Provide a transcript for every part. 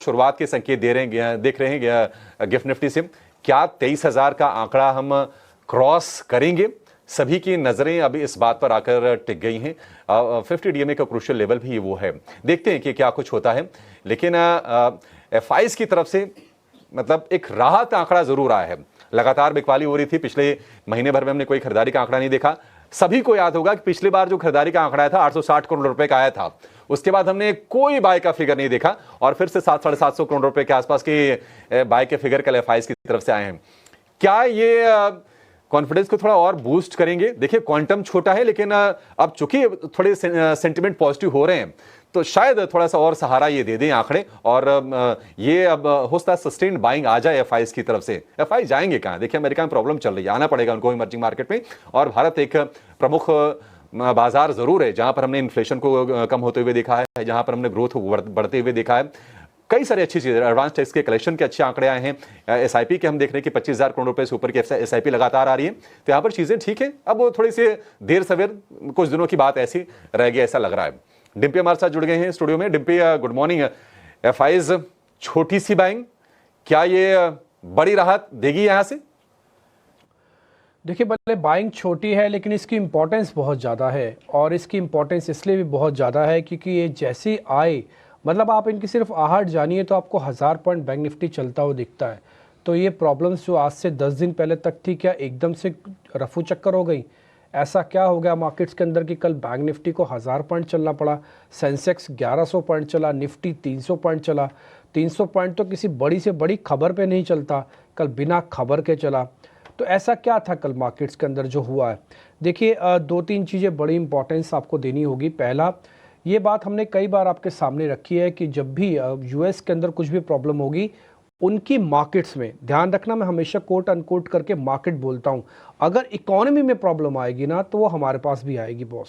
शुरुआत के संकेत दे रहे हैं, देख रहे हैं गिफ्ट निफ्टी से। क्या 23,000 का आंकड़ा हम क्रॉस करेंगे? सभी की नजरें अभी इस बात पर आकर टिक गई हैं। 50 डीएमए का क्रूशियल लेवल भी वो है। देखते हैं कि क्या कुछ होता है, लेकिन एफआईज की तरफ से मतलब एक राहत आंकड़ा जरूर आया है। लगातार बिकवाली हो रही थी, पिछले महीने भर में हमने कोई खरीदारी का आंकड़ा नहीं देखा। सभी को याद होगा कि पिछली बार जो खरीदारी का आंकड़ा आया था 860 करोड़ रुपए का आया था, उसके बाद हमने कोई बाय का फिगर नहीं देखा और फिर से 700-750 करोड़ रुपए के आसपास के बाय के फिगर कल एफआईज की तरफ से आए हैं। क्या ये कॉन्फिडेंस को थोड़ा और बूस्ट करेंगे? देखिए क्वांटम छोटा है, लेकिन अब चूंकि थोड़े सेंटिमेंट पॉजिटिव हो रहे हैं तो शायद थोड़ा सा और सहारा ये दे दें आंकड़े, और ये अब हो सकता है सस्टेन्ड बाइंग आ जाए एफआईज की तरफ से। एफआई जाएंगे कहां? देखिए अमेरिका में प्रॉब्लम चल रही है, आना पड़ेगा उनको इमर्जिंग मार्केट में, और भारत एक प्रमुख बाजार जरूर है जहां पर हमने इन्फ्लेशन को कम होते हुए देखा है, जहां पर हमने ग्रोथ बढ़ते हुए देखा है। कई सारी अच्छी चीजें, एडवांस टैक्स के कलेक्शन के अच्छे आंकड़े आए हैं। एसआईपी के हम देख रहे हैं कि 25,000 करोड़ रुपए से ऊपर की एसआईपी लगातार आ रही है, तो यहाँ पर चीजें ठीक है। अब वो थोड़ी सी देर सवेर कुछ दिनों की बात ऐसी रह गई, ऐसा लग रहा है। डिम्पी हमारे साथ जुड़ गए हैं स्टूडियो में। Dimpy good morning. एफआईज छोटी सी बाइंग, क्या ये बड़ी राहत देगी यहां से? देखिए भले बाइंग छोटी है लेकिन इसकी इम्पोर्टेंस बहुत ज़्यादा है, और इसकी इम्पोर्टेंस इसलिए भी बहुत ज़्यादा है क्योंकि ये जैसी आए, मतलब आप इनकी सिर्फ आहट जानिए तो आपको 1000 पॉइंट बैंक निफ्टी चलता हुआ दिखता है। तो ये प्रॉब्लम्स जो आज से 10 दिन पहले तक थी, क्या एकदम से रफू चक्कर हो गई? ऐसा क्या हो गया मार्केट्स के अंदर कि कल बैंक निफ्टी को 1000 पॉइंट चलना पड़ा? सेंसेक्स 1100 पॉइंट चला, निफ्टी 300 पॉइंट चला। 300 पॉइंट तो किसी बड़ी से बड़ी खबर पे नहीं चलता, कल बिना खबर के चला। तो ऐसा क्या था कल मार्केट्स के अंदर जो हुआ है? देखिए 2-3 चीज़ें बड़ी इंपॉर्टेंस आपको देनी होगी। पहला, ये बात हमने कई बार आपके सामने रखी है कि जब भी यूएस के अंदर कुछ भी प्रॉब्लम होगी, उनकी मार्केट्स में ध्यान रखना, मैं हमेशा कोट अनकोट करके मार्केट बोलता हूँ, अगर इकोनॉमी में प्रॉब्लम आएगी ना तो वो हमारे पास भी आएगी बॉस,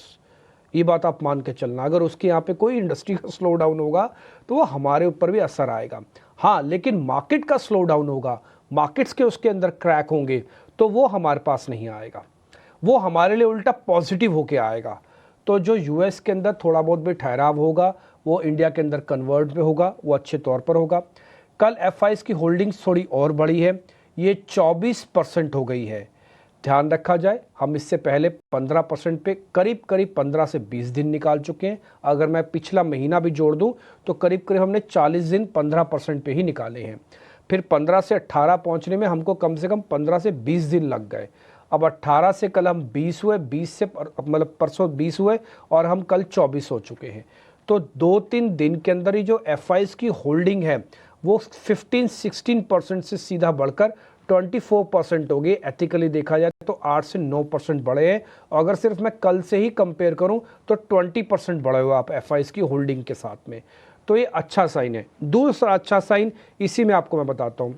ये बात आप मान के चलना। अगर उसके यहाँ पे कोई इंडस्ट्री का स्लो डाउन होगा तो वो हमारे ऊपर भी असर आएगा। हाँ, लेकिन मार्केट का स्लो डाउन होगा, मार्केट्स के उसके अंदर क्रैक होंगे, तो वो हमारे पास नहीं आएगा, वो हमारे लिए उल्टा पॉजिटिव होके आएगा। तो जो यूएस के अंदर थोड़ा बहुत भी ठहराव होगा वो इंडिया के अंदर कन्वर्ट में होगा, वो अच्छे तौर पर होगा। कल एफआईज की होल्डिंग्स थोड़ी और बढ़ी है, ये 24% हो गई है। ध्यान रखा जाए, हम इससे पहले 15% पे करीब 15 से 20 दिन निकाल चुके हैं। अगर मैं पिछला महीना भी जोड़ दूं तो करीब हमने 40 दिन 15% पे ही निकाले हैं। फिर 15 से 18 पहुंचने में हमको कम से कम 15 से 20 दिन लग गए। अब 18 से कल हम 20 हुए, 20 से मतलब परसों 20 हुए और हम कल 24 हो चुके हैं। तो 2-3 दिन के अंदर ही जो एफआईज की होल्डिंग है वो 15-16% से सीधा बढ़कर 24% हो गई। एथिकली देखा जाए तो 8 से 9% बढ़े हैं, और अगर सिर्फ मैं कल से ही कंपेयर करूं तो 20% बढ़े हुए आप एफआईज की होल्डिंग के साथ में। तो ये अच्छा साइन है। दूसरा अच्छा साइन इसी में आपको मैं बताता हूँ,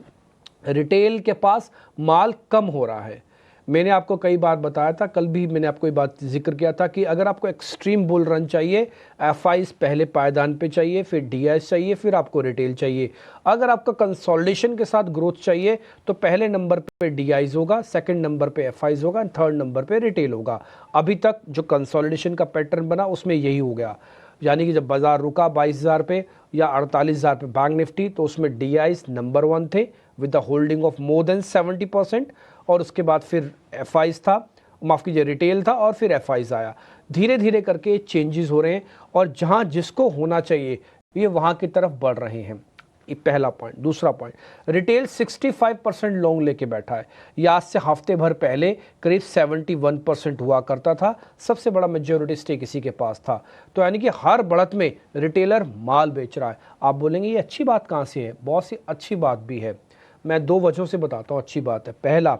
रिटेल के पास माल कम हो रहा है। मैंने आपको कई बार बताया था, कल भी मैंने आपको ये बात जिक्र किया था कि अगर आपको एक्सट्रीम बुल रन चाहिए, एफआईज पहले पायदान पे चाहिए, फिर डीआईएस चाहिए, फिर आपको रिटेल चाहिए। अगर आपका कंसोलिडेशन के साथ ग्रोथ चाहिए तो पहले नंबर पे डीआईएस होगा, सेकंड नंबर पे एफआईज होगा, थर्ड नंबर पे रिटेल होगा। अभी तक जो कंसोलिडेशन का पैटर्न बना उसमें यही हो गया, यानी कि जब बाजार रुका 22,000 पे या 48,000 पे बैंक निफ्टी, तो उसमें डीआईएस नंबर 1 थे with the holding of more than 70%, और उसके बाद फिर एफआईज था, माफ़ कीजिए रिटेल था, और फिर एफआईज आया। धीरे धीरे करके चेंजेस हो रहे हैं और जहां जिसको होना चाहिए ये वहां की तरफ बढ़ रहे हैं। ये पहला पॉइंट। दूसरा पॉइंट, रिटेल 65% लॉन्ग लेके बैठा है। ये आज से हफ्ते भर पहले करीब 71% हुआ करता था, सबसे बड़ा मेजोरिटी स्टेक इसी के पास था। तो यानी कि हर बढ़त में रिटेलर माल बेच रहा है। आप बोलेंगे ये अच्छी बात कहाँ से है? बहुत सी अच्छी बात भी है, मैं 2 वजहों से बताता हूँ अच्छी बात है। पहला,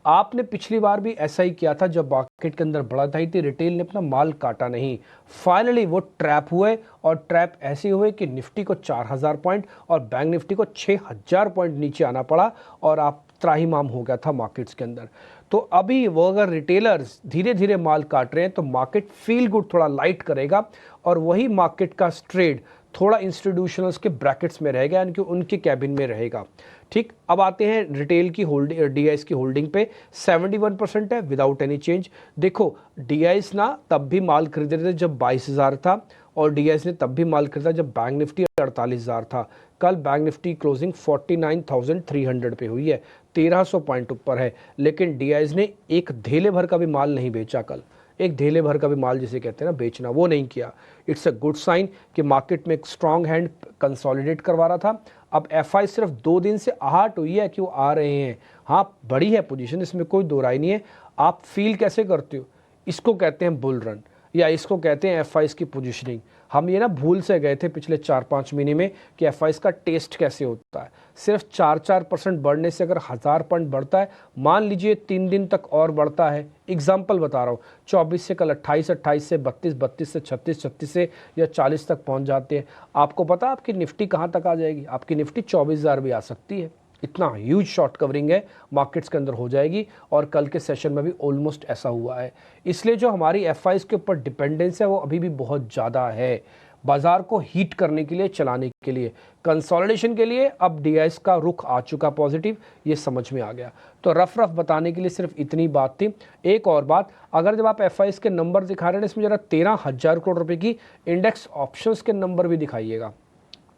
आपने पिछली बार भी ऐसा ही किया था, जब मार्केट के अंदर बढ़त आई थी रिटेल ने अपना माल काटा नहीं, फाइनली वो ट्रैप हुए, और ट्रैप ऐसे हुए कि निफ्टी को 4000 पॉइंट और बैंक निफ्टी को 6000 पॉइंट नीचे आना पड़ा, और आप त्राहिमाम हो गया था मार्केट्स के अंदर। तो अभी वो अगर रिटेलर्स धीरे धीरे माल काट रहे हैं तो मार्केट फील गुड थोड़ा लाइट करेगा, और वही मार्केट का ट्रेड थोड़ा इंस्टीट्यूशनल्स के ब्रैकेट्स में रहेगा, यानी कि उनके कैबिन में रहेगा। ठीक, अब आते हैं रिटेल की होल्डिंग, डीआईएस की होल्डिंग पे 71% है विदाउट एनी चेंज। देखो डीआईएस ना तब भी माल खरीद रहे थे जब 22,000 था, और डीआईएस ने तब भी माल खरीदा जब बैंक निफ्टी 48,000 था। कल बैंक निफ्टी क्लोजिंग 49,300 पे हुई है, 1300 पॉइंट ऊपर है, लेकिन डीआईएस ने एक धेले भर का भी माल नहीं बेचा कल। एक धेले भर का भी माल जिसे कहते हैं ना बेचना, वो नहीं किया। इट्स अ गुड साइन कि मार्केट में एक स्ट्रांग हैंड कंसोलिडेट करवा रहा था। अब एफआई सिर्फ 2 दिन से आहट हुई है कि वो आ रहे हैं। हाँ बड़ी है पोजीशन, इसमें कोई दो राय नहीं है। आप फील कैसे करते हो? इसको कहते हैं बुल रन, या इसको कहते हैं एफआईस की पोजीशनिंग। हम ये ना भूल से गए थे पिछले 4-5 महीने में कि एफआईस का टेस्ट कैसे होता है। सिर्फ 4% बढ़ने से अगर 1000 पॉइंट बढ़ता है, मान लीजिए 3 दिन तक और बढ़ता है, एग्जाम्पल बता रहा हूँ, 24 से कल 28, 28 से 32, 32 से 36, 36 से या 40 तक पहुँच जाते हैं। आपको पता है आपकी निफ्टी कहाँ तक आ जाएगी? आपकी निफ्टी 24,000 भी आ सकती है। इतना ह्यूज शॉर्ट कवरिंग है मार्केट्स के अंदर हो जाएगी, और कल के सेशन में भी ऑलमोस्ट ऐसा हुआ है। इसलिए जो हमारी एफआईस के ऊपर डिपेंडेंस है वो अभी भी बहुत ज़्यादा है, बाजार को हीट करने के लिए, चलाने के लिए, कंसोलिडेशन के लिए। अब डीआईएस का रुख आ चुका पॉजिटिव, ये समझ में आ गया। तो रफ बताने के लिए सिर्फ इतनी बात थी। एक और बात, अगर जब आप एफआईस के नंबर दिखा रहे हैं इसमें जरा 13,000 करोड़ रुपए की इंडेक्स ऑप्शंस के नंबर भी दिखाइएगा।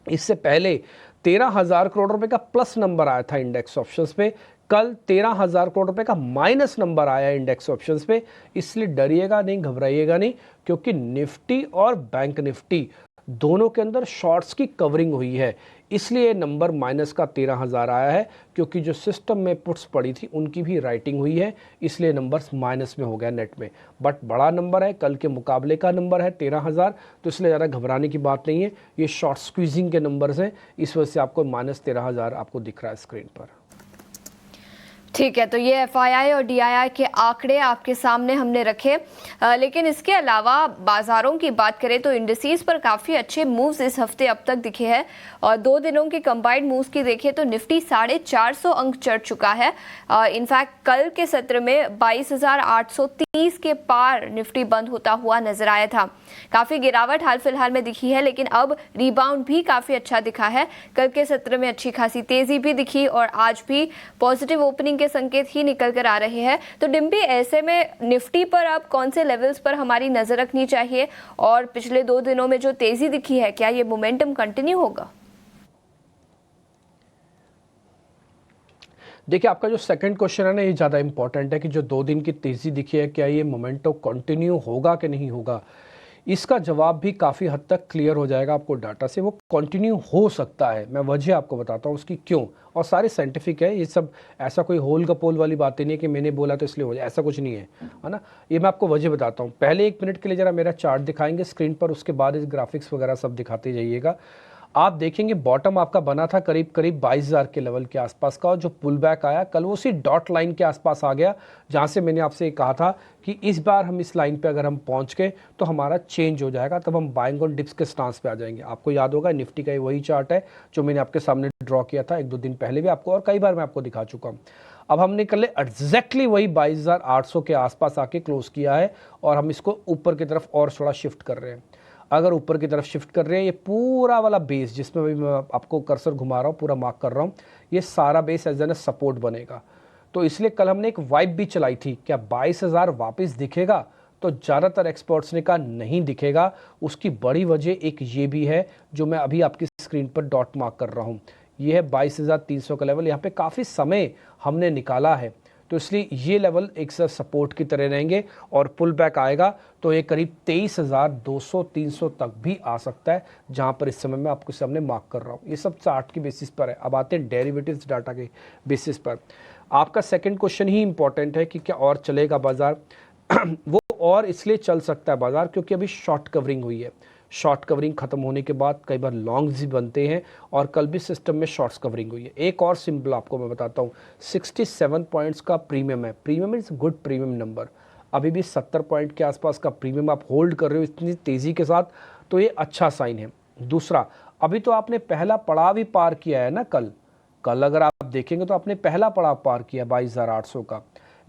इससे पहले 13,000 करोड़ रुपए का प्लस नंबर आया था इंडेक्स ऑप्शंस पे, कल 13,000 करोड़ रुपए का माइनस नंबर आया इंडेक्स ऑप्शंस पे। इसलिए डरिएगा नहीं, घबराइएगा नहीं, क्योंकि निफ्टी और बैंक निफ्टी दोनों के अंदर शॉर्ट्स की कवरिंग हुई है, इसलिए नंबर माइनस का 13,000 आया है। क्योंकि जो सिस्टम में पुट्स पड़ी थी उनकी भी राइटिंग हुई है, इसलिए नंबर्स माइनस में हो गया नेट में। बट बड़ा नंबर है, कल के मुकाबले का नंबर है 13,000, तो इसलिए ज़्यादा घबराने की बात नहीं है। ये शॉर्ट स्क्वीजिंग के नंबर्स हैं, इस वजह से आपको -13,000 आपको दिख रहा है स्क्रीन पर। ठीक है, तो ये एफआईआई और डीआईआई के आंकड़े आपके सामने हमने रखे। लेकिन इसके अलावा बाजारों की बात करें तो इंडिसेस पर काफ़ी अच्छे मूव्स इस हफ्ते अब तक दिखे हैं, और 2 दिनों के कंबाइंड मूव्स की देखें तो निफ्टी 450 अंक चढ़ चुका है। इनफैक्ट कल के सत्र में 22,830 के पार निफ्टी बंद होता हुआ नजर आया था। काफ़ी गिरावट हाल फिलहाल में दिखी है, लेकिन अब रिबाउंड भी काफ़ी अच्छा दिखा है। कल के सत्र में अच्छी खासी तेज़ी भी दिखी, और आज भी पॉजिटिव ओपनिंग के संकेत ही निकल कर आ रहे हैं। तो डिम्पी, ऐसे में निफ्टी पर अब कौन से लेवल्स पर हमारी नजर रखनी चाहिए, और पिछले 2 दिनों में जो तेजी दिखी है क्या ये मोमेंटम कंटिन्यू होगा? देखिए, आपका जो सेकंड क्वेश्चन है ना, ये ज़्यादा इंपॉर्टेंट है कि जो 2 दिन की तेज़ी दिखी है क्या ये मोमेंटम कंटिन्यू होगा कि नहीं होगा। इसका जवाब भी काफ़ी हद तक क्लियर हो जाएगा आपको डाटा से। वो कंटिन्यू हो सकता है, मैं वजह आपको बताता हूँ उसकी क्यों, और सारे साइंटिफिक है ये सब। ऐसा कोई होल गपोल वाली बातें नहीं है कि मैंने बोला तो इसलिए हो जाए, ऐसा कुछ नहीं है ना। ये मैं आपको वजह बताता हूँ। पहले 1 मिनट के लिए ज़रा मेरा चार्ट दिखाएंगे स्क्रीन पर, उसके बाद इस ग्राफिक्स वगैरह सब दिखाते जाइएगा। आप देखेंगे बॉटम आपका बना था करीब करीब 22,000 के लेवल के आसपास का, और जो पुल बैक आया कल वो उसी डॉट लाइन के आसपास आ गया, जहां से मैंने आपसे कहा था कि इस बार हम इस लाइन पे अगर हम पहुंच गए तो हमारा चेंज हो जाएगा, तब हम बाइंग ऑन डिप्स के स्टांस पे आ जाएंगे। आपको याद होगा निफ्टी का वही चार्ट है जो मैंने आपके सामने ड्रॉ किया था 1-2 दिन पहले भी आपको, और कई बार मैं आपको दिखा चुका हूँ। अब हमने कल एग्जैक्टली वही 22,800 के आसपास आके क्लोज किया है, और हम इसको ऊपर की तरफ और थोड़ा शिफ्ट कर रहे हैं। अगर ऊपर की तरफ शिफ्ट कर रहे हैं, ये पूरा वाला बेस जिसमें भी मैं आपको कर्सर घुमा रहा हूँ, पूरा मार्क कर रहा हूँ, ये सारा बेस एज एन सपोर्ट बनेगा। तो इसलिए कल हमने एक वाइब भी चलाई थी, क्या 22,000 वापस दिखेगा? तो ज़्यादातर एक्सपर्ट्स ने कहा नहीं दिखेगा। उसकी बड़ी वजह एक ये भी है जो मैं अभी आपकी स्क्रीन पर डॉट मार्क कर रहा हूँ, ये है 22,300 का लेवल। यहाँ पे काफ़ी समय हमने निकाला है, तो इसलिए ये लेवल एक सपोर्ट की तरह रहेंगे, और पुल बैक आएगा तो ये करीब 23,200-300 तक भी आ सकता है, जहां पर इस समय मैं आपके सामने मार्क कर रहा हूं। ये सब चार्ट की बेसिस पर है। अब आते हैं डेरिवेटिव्स डाटा के बेसिस पर। आपका सेकंड क्वेश्चन ही इंपॉर्टेंट है कि क्या और चलेगा बाजार वो और इसलिए चल सकता है बाजार क्योंकि अभी शॉर्ट कवरिंग हुई है। शॉर्ट कवरिंग खत्म होने के बाद कई बार लॉन्ग्स भी बनते हैं, और कल भी सिस्टम में शॉर्ट्स कवरिंग हुई है। एक और सिंपल आपको मैं बताता हूँ, 67 पॉइंट्स का प्रीमियम है। Premium is good premium number. अभी भी 70 पॉइंट के आसपास का प्रीमियम आप होल्ड कर रहे हो इतनी तेज़ी के साथ, तो ये अच्छा साइन है। दूसरा, अभी तो आपने पहला पड़ाव भी पार किया है ना। कल अगर आप देखेंगे तो आपने पहला पड़ाव पार किया 22,800 का,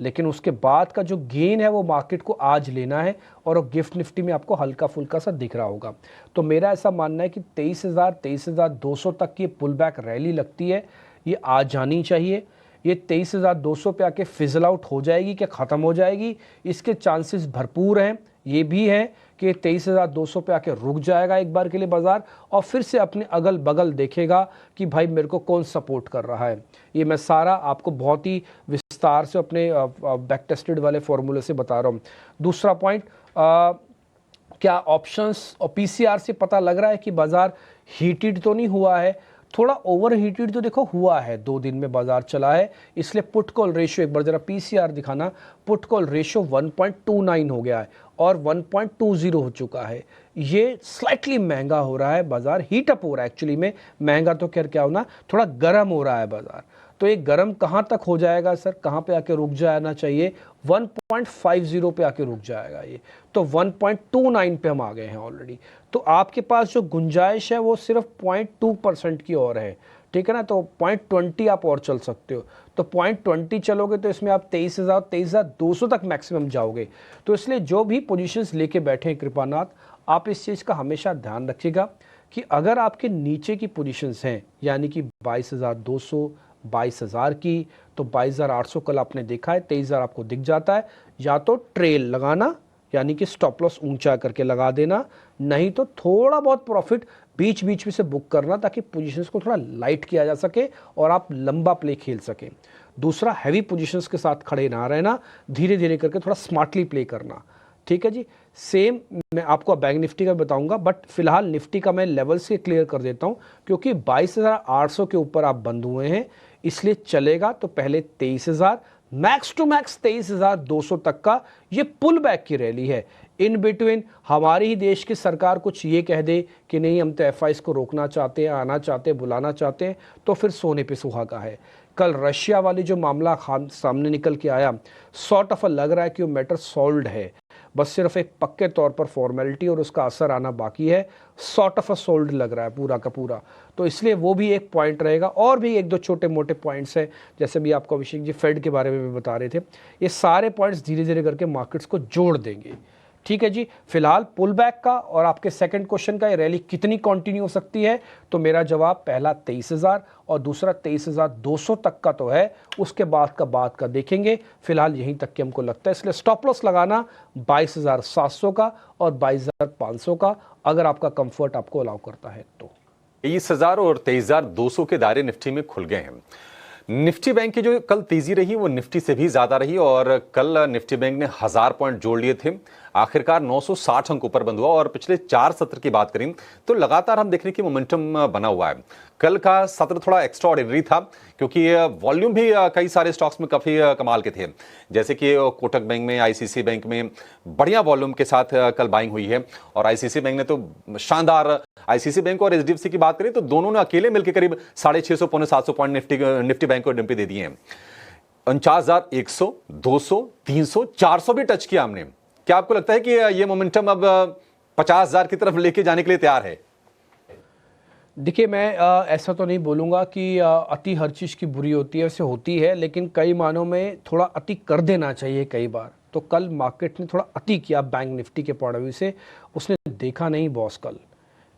लेकिन उसके बाद का जो गेन है वो मार्केट को आज लेना है, और गिफ्ट निफ्टी में आपको हल्का फुल्का सा दिख रहा होगा। तो मेरा ऐसा मानना है कि 23,000 23,200 तक की पुल बैक रैली लगती है, ये आज जानी चाहिए। ये 23,200 पे आके फिजल आउट हो जाएगी क्या ख़त्म हो जाएगी, इसके चांसेस भरपूर हैं। ये भी है कि 23,200 पे आके रुक जाएगा एक बार के लिए बाजार, और फिर से अपने अगल बगल देखेगा कि भाई मेरे को कौन सपोर्ट कर रहा है। ये मैं सारा आपको बहुत ही विस्तार से अपने बैक टेस्टेड वाले फॉर्मूले से बता रहा हूँ। दूसरा पॉइंट, क्या ऑप्शंस और पीसीआर से पता लग रहा है कि बाजार हीटेड तो नहीं हुआ है? थोड़ा ओवर हीटेड तो देखो हुआ है, 2 दिन में बाजार चला है, इसलिए पुट कॉल रेशियो, एक बार जरा पीसीआर दिखाना, पुट कॉल रेशियो 1.29 हो गया है और 1.20 हो चुका है। ये स्लाइटली महंगा हो रहा है, बाजार हीट अप हो रहा है। एक्चुअली में महंगा तो क्या होना, थोड़ा गर्म हो रहा है बाजार। तो ये गर्म कहाँ तक हो जाएगा सर, कहाँ पे आके रुक जाना चाहिए? 1.50 पे आके रुक जाएगा ये, तो 1.29 पे हम आ गए हैं ऑलरेडी। तो आपके पास जो गुंजाइश है वो सिर्फ 0.2% की और है, ठीक है ना। तो 0.20 आप और चल सकते हो, तो 0.20 चलोगे तो इसमें आप 23,200 तक मैक्सिमम जाओगे। तो इसलिए जो भी पोजीशंस लेके बैठे हैं कृपानाथ, आप इस चीज़ का हमेशा ध्यान रखिएगा कि अगर आपके नीचे की पोजीशंस हैं, यानी कि 22,200 22,000 की, तो 22,800 कल आपने देखा है, 23,000 आपको दिख जाता है। या तो ट्रेल लगाना, यानी कि स्टॉप लॉस ऊंचा करके लगा देना, नहीं तो थोड़ा बहुत प्रॉफिट बीच बीच में से बुक करना, ताकि पोजीशंस को थोड़ा लाइट किया जा सके और आप लंबा प्ले खेल सकें। दूसरा, हैवी पोजीशंस के साथ खड़े ना रहना, धीरे धीरे करके थोड़ा स्मार्टली प्ले करना, ठीक है जी। सेम मैं आपको बैंक निफ्टी का बताऊंगा, बट फिलहाल निफ्टी का मैं लेवल से क्लियर कर देता हूं, क्योंकि 22,800 के ऊपर आप बंद हुए हैं, इसलिए चलेगा तो पहले 23,000, मैक्स टू मैक्स 23,200 तक का ये पुल बैक की रैली है। इन बिटवीन हमारी ही देश की सरकार कुछ ये कह दे कि नहीं हम तो एफआईएस को रोकना चाहते हैं, आना चाहते हैं, बुलाना चाहते हैं, तो फिर सोने पे सुहागा है। कल रशिया वाली जो मामला सामने निकल के आया, सॉर्ट ऑफ लग रहा है कि वो मैटर सॉल्व्ड है, बस सिर्फ एक पक्के तौर पर फॉर्मेलिटी और उसका असर आना बाकी है। सॉर्ट ऑफ सोल्ड लग रहा है पूरा का पूरा, तो इसलिए वो भी एक पॉइंट रहेगा। और भी एक दो छोटे मोटे पॉइंट्स हैं, जैसे भी आपको अभिषेक जी फेड के बारे में भी बता रहे थे, ये सारे पॉइंट्स धीरे धीरे करके मार्केट्स को जोड़ देंगे, ठीक है जी। फिलहाल पुल बैक का और आपके सेकंड क्वेश्चन का, ये रैली कितनी कंटिन्यू हो सकती है, तो मेरा जवाब पहला 23,000 और दूसरा 23,200 तक का तो है, उसके बाद का देखेंगे। फिलहाल यहीं तक कि हमको लगता है, इसलिए स्टॉप लॉस लगाना 22,700 का और 22,500 का, अगर आपका कंफर्ट आपको अलाउ करता है तो। 23,000 और 23,200 के दायरे निफ्टी में खुल गए हैं। निफ्टी बैंक की जो कल तेजी रही वो निफ्टी से भी ज्यादा रही, और कल निफ्टी बैंक ने 1000 पॉइंट जोड़ लिए थे, आखिरकार 960 अंक ऊपर बंद हुआ। और पिछले 4 सत्र की बात करें तो लगातार हम देखने की मोमेंटम बना हुआ है। कल का सत्र थोड़ा एक्स्ट्रा ऑर्डिनरी था, क्योंकि वॉल्यूम भी कई सारे स्टॉक्स में काफी कमाल के थे, जैसे कि कोटक बैंक में, आईसीसी बैंक में बढ़िया वॉल्यूम के साथ कल बाइंग हुई है। और आईसीसी बैंक ने तो शानदार, आईसीसी बैंक और एचडीएफसी की बात करें तो दोनों ने अकेले मिलकर करीब 650 पौने 700 पॉइंट निफ्टी बैंक को डिम्पी दे दिए हैं। 49,100, 200, 300, 400 भी टच किया हमने। क्या आपको लगता है कि ये मोमेंटम अब 50,000 की तरफ लेके जाने के लिए तैयार है? देखिए, मैं ऐसा तो नहीं बोलूँगा कि अति हर चीज़ की बुरी होती है, वैसे होती है, लेकिन कई मानों में थोड़ा अति कर देना चाहिए कई बार। तो कल मार्केट ने थोड़ा अति किया बैंक निफ्टी के पॉइंट ऑफ व्यू से, उसने देखा नहीं बॉस।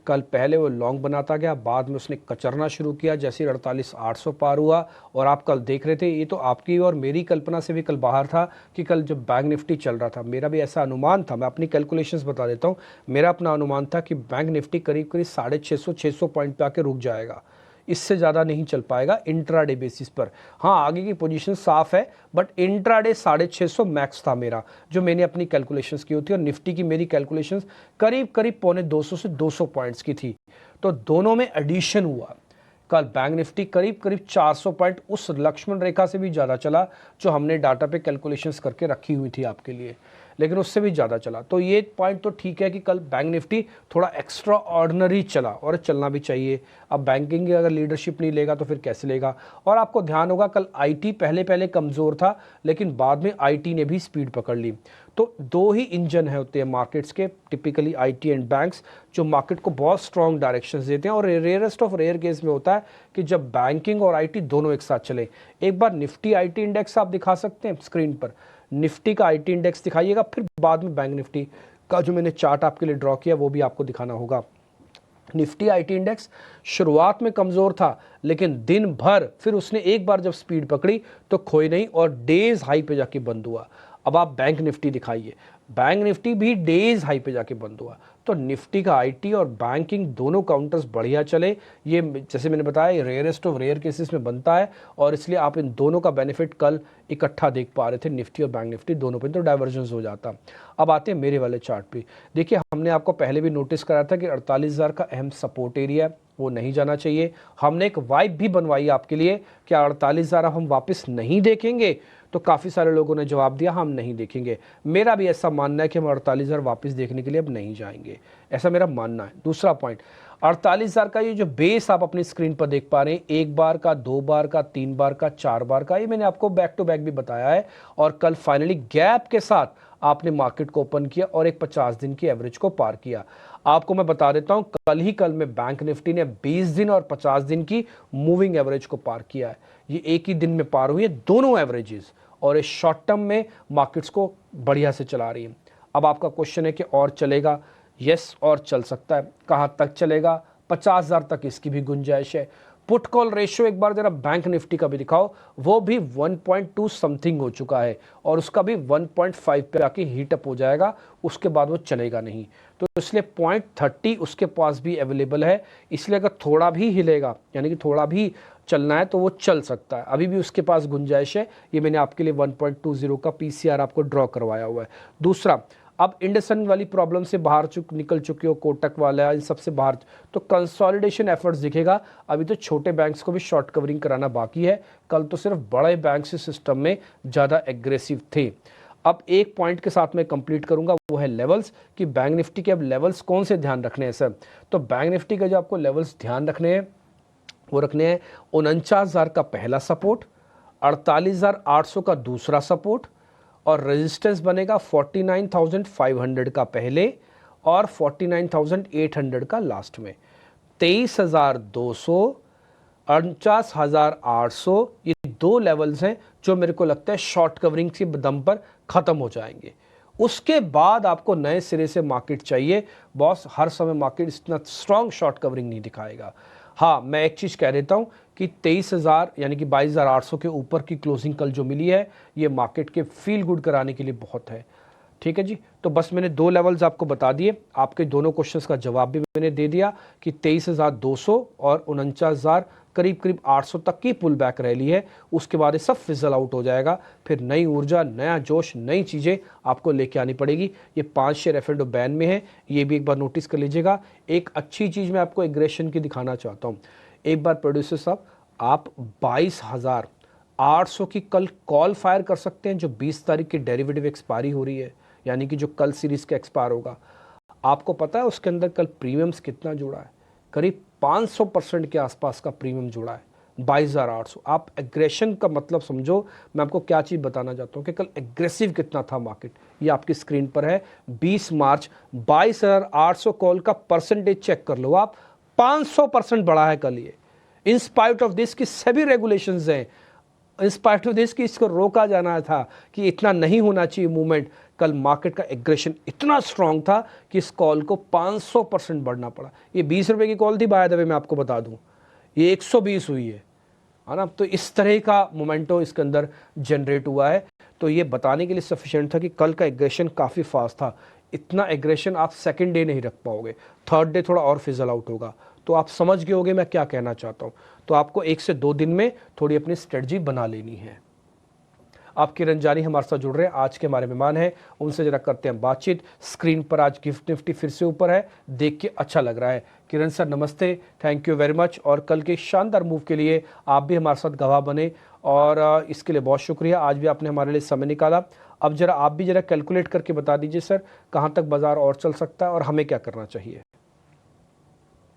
कल पहले वो लॉन्ग बनाता गया, बाद में उसने कचरना शुरू किया जैसे 48,800 पार हुआ। और आप कल देख रहे थे, ये तो आपकी और मेरी कल्पना से भी कल बाहर था कि कल जब बैंक निफ्टी चल रहा था, मेरा भी ऐसा अनुमान था, मैं अपनी कैलकुलेशंस बता देता हूँ। मेरा अपना अनुमान था कि बैंक निफ्टी करीब करीब 650-600 पॉइंट पे आके रुक जाएगा, इससे ज़्यादा नहीं चल पाएगा इंट्राडे बेसिस पर। हाँ, आगे की पोजीशन साफ है, बट इंट्राडे 650 मैक्स था मेरा, जो मैंने अपनी कैलकुलेशंस की होती है। और निफ्टी की मेरी कैलकुलेशंस करीब करीब पौने 200 से 200 पॉइंट्स की थी, तो दोनों में एडिशन हुआ। कल बैंक निफ्टी करीब करीब 400 पॉइंट उस लक्ष्मण रेखा से भी ज़्यादा चला जो हमने डाटा पे कैलकुलेशंस करके रखी हुई थी आपके लिए। लेकिन उससे भी ज़्यादा चला। तो ये पॉइंट तो ठीक है कि कल बैंक निफ्टी थोड़ा एक्स्ट्रा ऑर्डिनरी चला और चलना भी चाहिए। अब बैंकिंग अगर लीडरशिप नहीं लेगा तो फिर कैसे लेगा। और आपको ध्यान होगा कल आईटी पहले कमज़ोर था, लेकिन बाद में आईटी ने भी स्पीड पकड़ ली। तो दो ही इंजन है होते हैं मार्केट्स के, टिपिकली आईटी एंड बैंक्स, जो मार्केट को बहुत स्ट्रॉन्ग डायरेक्शंस देते हैं। और रेयरेस्ट ऑफ रेयर केस में होता है कि जब बैंकिंग और आईटी दोनों एक साथ चले। एक बार निफ्टी आईटी इंडेक्स आप दिखा सकते हैं स्क्रीन पर, निफ्टी का आईटी इंडेक्स दिखाइएगा, फिर बाद में बैंक निफ्टी का जो मैंने चार्ट आपके लिए ड्रॉ किया वो भी आपको दिखाना होगा। निफ्टी आईटी इंडेक्स शुरुआत में कमज़ोर था, लेकिन दिन भर फिर उसने एक बार जब स्पीड पकड़ी तो खोई नहीं और डेज हाई पे जाके बंद हुआ। अब आप बैंक निफ्टी दिखाइए, बैंक निफ्टी भी डेज हाई पे जाके बंद हुआ। तो निफ्टी का आईटी और बैंकिंग दोनों काउंटर्स बढ़िया चले। ये जैसे मैंने बताया रेयरेस्ट ऑफ रेयर केसेस में बनता है, और इसलिए आप इन दोनों का बेनिफिट कल इकट्ठा देख पा रहे थे, निफ्टी और बैंक निफ्टी दोनों पे, तो डाइवर्जेंस हो जाता। अब आते हैं मेरे वाले चार्ट पे। देखिए हमने आपको पहले भी नोटिस कराया था कि 48,000 का अहम सपोर्ट एरिया वो नहीं जाना चाहिए। हमने एक वाइब भी बनवाई आपके लिए कि 48,000 हम वापस नहीं देखेंगे, तो काफ़ी सारे लोगों ने जवाब दिया हम नहीं देखेंगे। मेरा भी ऐसा मानना है कि हम 48,000 वापस देखने के लिए अब नहीं जाएंगे, ऐसा मेरा मानना है। दूसरा पॉइंट, 48,000 का ये जो बेस आप अपनी स्क्रीन पर देख पा रहे हैं, एक बार का, दो बार का, तीन बार का, चार बार का, ये मैंने आपको बैक टू बैक भी बताया है। और कल फाइनली गैप के साथ आपने मार्केट को ओपन किया और एक 50 दिन की एवरेज को पार किया। आपको मैं बता देता हूं कल में बैंक निफ्टी ने 20 दिन और 50 दिन की मूविंग एवरेज को पार किया है। ये एक ही दिन में पार हुई है दोनों एवरेजेस, और इस शॉर्ट टर्म में मार्केट्स को बढ़िया से चला रही है। अब आपका क्वेश्चन है कि और चलेगा? यस, और चल सकता है। कहाँ तक चलेगा? 50,000 तक इसकी भी गुंजाइश है। पुट कॉल रेशियो एक बार जरा बैंक निफ्टी का भी दिखाओ, वो भी 1.2 समथिंग हो चुका है, और उसका भी 1.5 पे आके हीटअप हो जाएगा, उसके बाद वो चलेगा नहीं। तो इसलिए 0.30 उसके पास भी अवेलेबल है। इसलिए अगर थोड़ा भी हिलेगा, यानी कि थोड़ा भी चलना है, तो वो चल सकता है, अभी भी उसके पास गुंजाइश है। ये मैंने आपके लिए 1.20 का पीसीआर आपको ड्रॉ करवाया हुआ है। दूसरा, अब इंडसइंड वाली प्रॉब्लम से बाहर निकल चुके हो, कोटक वाला, इन सबसे बाहर, तो कंसोलिडेशन एफर्ट्स दिखेगा। अभी तो छोटे बैंक्स को भी शॉर्ट कवरिंग कराना बाकी है। कल तो सिर्फ बड़े बैंक से सिस्टम में ज़्यादा एग्रेसिव थे। अब एक पॉइंट के साथ मैं कंप्लीट करूंगा, वो है लेवल्स, कि बैंक निफ्टी के अब लेवल्स कौन से ध्यान रखने हैं सर। तो बैंक निफ्टी के जो आपको लेवल्स ध्यान रखने हैं वो रखने हैं 49,000 का पहला सपोर्ट, 48,800 का दूसरा सपोर्ट, और रेजिस्टेंस बनेगा 49,500 का पहले और 49,800 का लास्ट में। 23,200, 49,800, ये दो लेवल्स हैं जो मेरे को लगता है शॉर्ट कवरिंग के दम पर ख़त्म हो जाएंगे। उसके बाद आपको नए सिरे से मार्केट चाहिए बॉस। हर समय मार्केट इतना स्ट्रॉन्ग शॉर्ट कवरिंग नहीं दिखाएगा। हाँ, मैं एक चीज़ कह देता हूँ कि 23,000 यानी कि 22,800 के ऊपर की क्लोजिंग कल जो मिली है, ये मार्केट के फील गुड कराने के लिए बहुत है। ठीक है जी, तो बस मैंने दो लेवल्स आपको बता दिए, आपके दोनों क्वेश्चंस का जवाब भी मैंने दे दिया कि 23,200 और 49,000 करीब 800 तक की पुल बैक रैली है। उसके बाद ये सब फिजल आउट हो जाएगा, फिर नई ऊर्जा, नया जोश, नई चीज़ें आपको लेके आनी पड़ेगी। ये 5 शेयर एफ&ओ बैन में है, ये भी एक बार नोटिस कर लीजिएगा। एक अच्छी चीज़ मैं आपको एग्रेशन की दिखाना चाहता हूँ। एक बार प्रोड्यूसर साहब, आप 22,800 की कल कॉल फायर कर सकते हैं, जो 20 तारीख की डेरिवेटिव एक्सपायरी हो रही है, यानी कि जो कल सीरीज़ का एक्सपायर होगा। आपको पता है उसके अंदर कल प्रीमियम्स कितना जुड़ा है? करीब 500% के आसपास का प्रीमियम जुड़ा है, 22,800। आप एग्रेशन का मतलब समझो, मैं आपको क्या चीज़ बताना चाहता हूँ कि कल एग्रेसिव कितना था मार्केट। ये आपकी स्क्रीन पर है, 20 मार्च 22,800 कॉल का परसेंटेज चेक कर लो आप, 500% बढ़ा है कल ये। इन स्पाइट ऑफ दिस की सभी रेगुलेशंस हैं, इन स्पाइट ऑफ दिस की इसको रोका जाना था कि इतना नहीं होना चाहिए मूवमेंट। कल मार्केट का एग्रेशन इतना स्ट्रांग था कि इस कॉल को 500% बढ़ना पड़ा। ये 20 रुपए की कॉल थी, बाय द वे मैं आपको बता दूं, ये 120 हुई है ना। तो इस तरह का मोमेंटो इसके अंदर जनरेट हुआ है। तो ये बताने के लिए सफिशिएंट था कि कल का एग्रेशन काफ़ी फास्ट था। इतना एग्रेशन आप सेकेंड डे नहीं रख पाओगे, थर्ड डे थोड़ा और फिजल आउट होगा। तो आप समझ गए होगे मैं क्या कहना चाहता हूँ। तो आपको 1 से 2 दिन में थोड़ी अपनी स्ट्रेटजी बना लेनी है। आप किरण जानी हमारे साथ जुड़ रहे हैं, आज के हमारे मेहमान हैं, उनसे जरा करते हैं बातचीत। स्क्रीन पर आज गिफ्ट निफ्टी फिर से ऊपर है, देख के अच्छा लग रहा है। किरण सर नमस्ते, थैंक यू वेरी मच। और कल के शानदार मूव के लिए आप भी हमारे साथ गवाह बने, और इसके लिए बहुत शुक्रिया। आज भी आपने हमारे लिए समय निकाला। अब जरा आप भी जरा कैलकुलेट करके बता दीजिए सर, कहाँ तक बाजार और चल सकता है और हमें क्या करना चाहिए।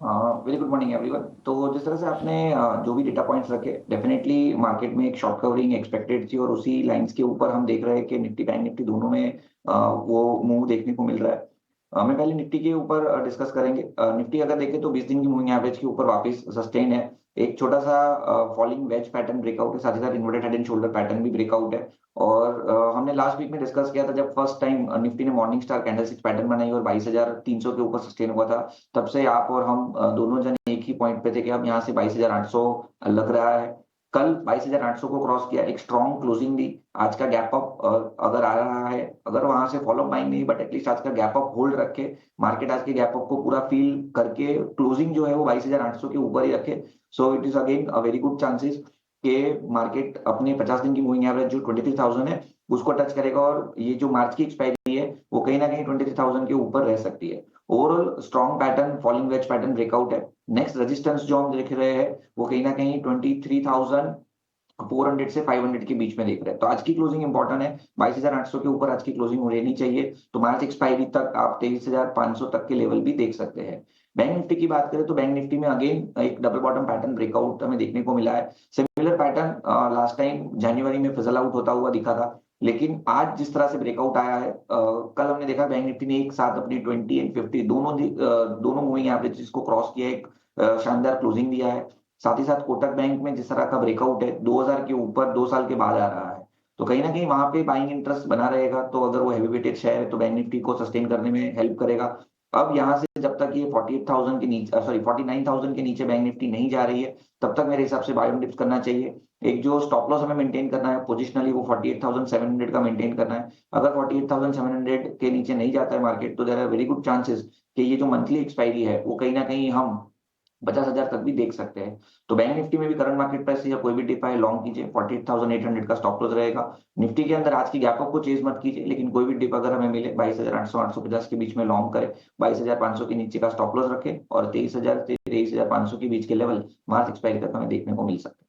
Very good morning everyone. तो जिस तरह से आपने जो भी डेटा पॉइंट्स रखे, डेफिनेटली मार्केट में एक शॉर्ट कवरिंग एक्सपेक्टेड थी और उसी लाइंस के ऊपर हम देख रहे हैं कि निफ्टी बैंक निफ्टी दोनों में वो मूव देखने को मिल रहा है। मैं पहले निफ्टी के ऊपर डिस्कस करेंगे। निफ्टी अगर देखें तो 20 दिन की मूविंग एवरेज के ऊपर वापस सस्टेन है। एक छोटा सा फॉलिंग वेज पैटर्न ब्रेकआउट है, साथ ही साथ inverted head and shoulder pattern भी ब्रेकआउट है। और हमने लास्ट वीक में डिस्कस किया था जब फर्स्ट टाइम निफ्टी ने मॉर्निंग स्टार कैंडलस्टिक पैटर्न बनाई और 22,300 के ऊपर सस्टेन हुआ था। तब से आप और हम दोनों जन एक ही पॉइंट पे थे कि अब यहाँ से 22,800 लग रहा है। कल 22,800 को क्रॉस किया, एक स्ट्रॉन्ग क्लोजिंग दी। आज का गैप अप अगर आ रहा है, अगर वहां से फॉलो बाइंग नहीं बट एटलीस्ट आज का गैप अप होल्ड रखे, मार्केट आज के गैप अप को पूरा फील करके क्लोजिंग जो है वो 22,800 के ऊपर ही रखे, so it is again a very good chances कि मार्केट अपने 50 दिन की मूविंग एवरेज जो 23,000 है उसको टच करेगा और ये जो मार्च की एक्सपायरी है वो कहीं ना कहीं 23,000 के ऊपर रह सकती है। Overall strong pattern, falling veg pattern breakout है। नेक्स्ट रेजिस्टेंस जो हम देख रहे हैं वो कहीं ना कहीं 23,400 से 500 के बीच में देख रहे हैं। तो आज की क्लोजिंग इंपॉर्टेंट है, 22,800 के ऊपर आज की क्लोजिंग हो रहनी चाहिए। तो मार्च एक्सपायरी तक आप 23,500 तक के लेवल भी देख सकते हैं। बैंक निफ्टी की बात करें तो बैंक निफ्टी में अगेन एक डबल बॉटम पैटर्न ब्रेकआउट हमें देखने को मिला है। सिमिलर पैटर्न लास्ट टाइम जनवरी में फिजल आउट होता हुआ दिखा था, लेकिन आज जिस तरह से ब्रेकआउट आया है, कल हमने देखा बैंक निफ्टी ने एक साथ अपनी 20 एंड 50 दोनों मूविंग एवरेजेस को क्रॉस किया, एक शानदार क्लोजिंग दिया है। साथ ही साथ कोटक बैंक में जिस तरह का ब्रेकआउट है 2000 के ऊपर 2 साल के बाद आ रहा है, तो कहीं ना कहीं वहां पे बाइंग इंटरेस्ट बना रहेगा। तो अगर वो हैवी वेटेड शेयर है तो बैंक निफ्टी को सस्टेन करने में हेल्प करेगा। अब यहाँ से जब तक ये 48,000 के नीचे, सॉरी 49,000 के नीचे बैंक निफ्टी नहीं जा रही है, तब तक मेरे हिसाब से बाय ऑन डिप्स करना चाहिए। एक जो स्टॉप लॉस हमें मेंटेन करना है पोजिशनली वो 48,700 का मेंटेन करना है। अगर 48,700 के नीचे नहीं जाता है मार्केट तो there are very good chances कि ये जो मंथली एक्सपायरी है वो कहीं ना कहीं हम 50,000 तक भी देख सकते हैं। तो बैंक निफ्टी में भी करंट मार्केट प्राइस से या कोई भी डिप आए लॉन्ग कीजिए, 48,800 का स्टॉप लॉस रहेगा। निफ्टी के अंदर आज की गैप अप को चेज मत कीजिए, लेकिन कोई भी डिप अगर हमें मिले 22,800 850 के बीच में लॉन्ग करें, 22,500 के नीचे का स्टॉप लॉस रखें और 23,000 से 23,500 के बीच के लेवल मार्च एक्सपायरी तक हमें देखने को मिल सकते हैं।